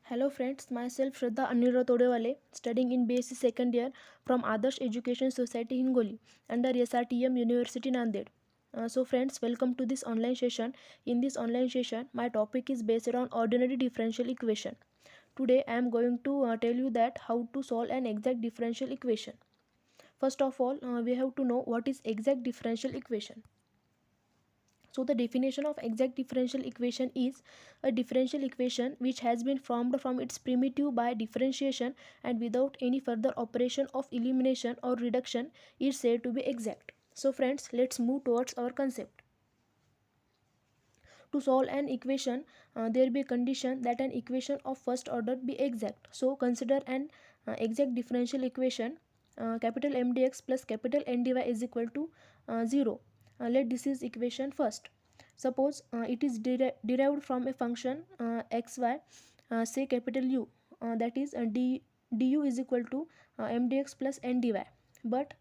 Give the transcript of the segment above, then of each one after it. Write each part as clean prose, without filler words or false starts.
Hello friends, myself Shradha Anil Todewale, studying in B.SC second year from Adarsh Education Society Hingoli under SRTM University Nanded. So friends, welcome to this online session. In this online session, my topic is based on ordinary differential equation. Today I am going to tell you that how to solve an exact differential equation. First of all, we have to know what is exact differential equation. So the definition of exact differential equation is a differential equation which has been formed from its primitive by differentiation and without any further operation of elimination or reduction is said to be exact. So friends, let's move towards our concept. To solve an equation, there be a condition that an equation of first order be exact. So consider an exact differential equation, capital M dx plus capital N dy is equal to 0. Let this is equation first. Suppose it is derived from a function xy, say capital U, that is du is equal to m dx plus n dy, but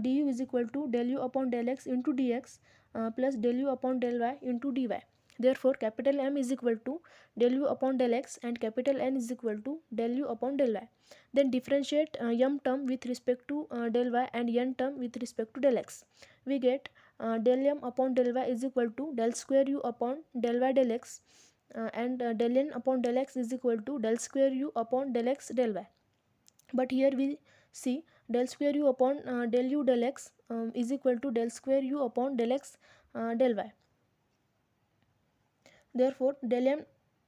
du is equal to del u upon del x into dx plus del u upon del y into dy. Therefore, capital M is equal to del u upon del x and capital N is equal to del u upon del y. Then differentiate m term with respect to del y and n term with respect to del x. We get del m upon del y is equal to del square u upon del y del x and del n upon del x is equal to del square u upon del x del y. But here we see del square u upon del u del x is equal to del square u upon del x del y. Therefore, del m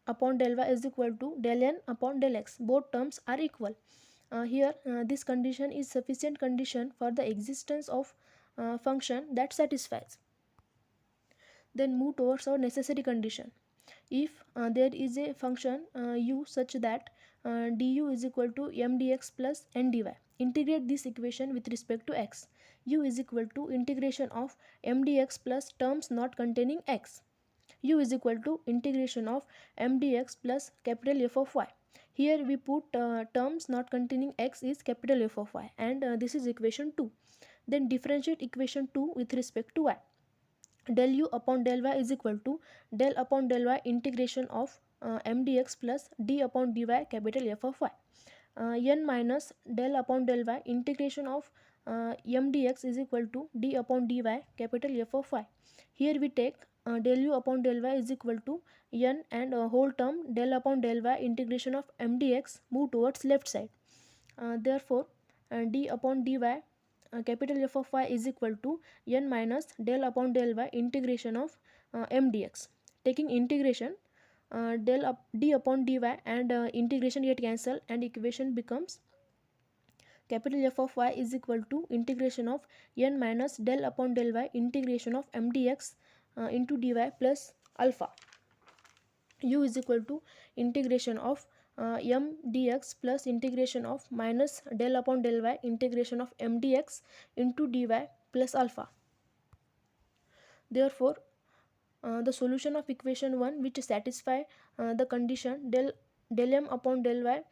upon del y is equal to del n upon del x. Both terms are equal. Here, this condition is sufficient condition for the existence of function that satisfies. Then move towards our necessary condition. If there is a function u such that du is equal to m dx plus n dy, integrate this equation with respect to x. U is equal to integration of m dx plus terms not containing x. U is equal to integration of m dx plus capital F of y. Here we put terms not containing x is capital F of y, and this is equation 2. Then differentiate equation 2 with respect to y. Del u upon del y is equal to del upon del y integration of m dx plus d upon dy capital F of y. N minus del upon del y integration of m dx is equal to d upon dy capital F of y. Here we take del u upon del y is equal to n and whole term del upon del y integration of m dx move towards left side. Therefore, d upon dy capital F of y is equal to n minus del upon del y integration of m dx. Taking integration, d upon dy and integration get cancel and equation becomes capital F of y is equal to integration of n minus del upon del y integration of m dx into dy plus alpha. U is equal to integration of m dx plus integration of minus del upon del y integration of m dx into dy plus alpha. Therefore, the solution of equation 1 which satisfy the condition del m upon del y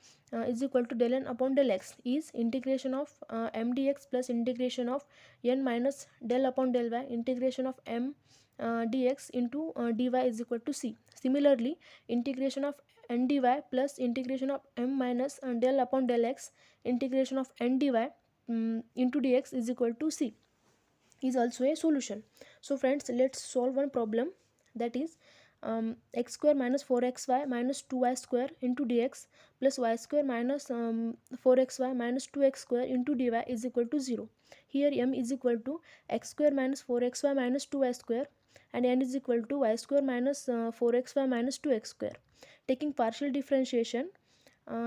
is equal to del n upon del x is integration of m dx plus integration of n minus del upon del y integration of m dx into dy is equal to c. Similarly, integration of n dy plus integration of m minus del upon del x integration of n dy into dx is equal to c is also a solution. So friends, let's solve one problem, that is x square minus 4xy minus 2y square into dx plus y square minus 4xy minus 2x square into dy is equal to 0. Here m is equal to x square minus 4xy minus 2y square and n is equal to y square minus 4xy minus 2x square. Taking partial differentiation,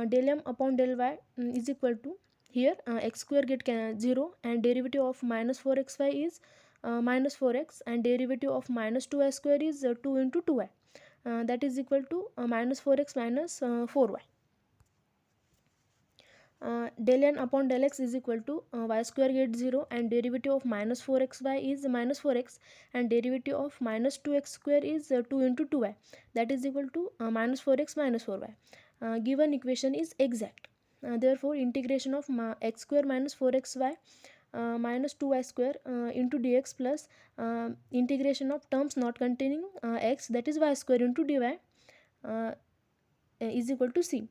del m upon del y is equal to, here x square get 0 and derivative of minus 4xy is minus 4x and derivative of minus 2y square is 2 into 2y, that is equal to minus 4x minus 4y. Del n upon del x is equal to y square get 0 and derivative of minus 4xy is minus 4x and derivative of minus 2x square is 2 into 2y, that is equal to minus 4x minus 4y. Given equation is exact. Therefore, integration of x square minus 4xy minus 2y square into dx plus integration of terms not containing x, that is y square into dy is equal to c.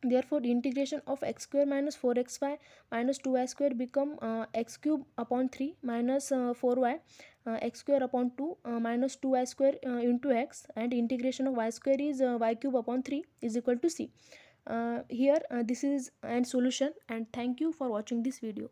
Therefore, the integration of x square minus 4xy minus 2y square become x cube upon 3 minus 4y x square upon 2 minus 2y square into x, and integration of y square is y cube upon 3 is equal to c. Here this is and solution, and thank you for watching this video.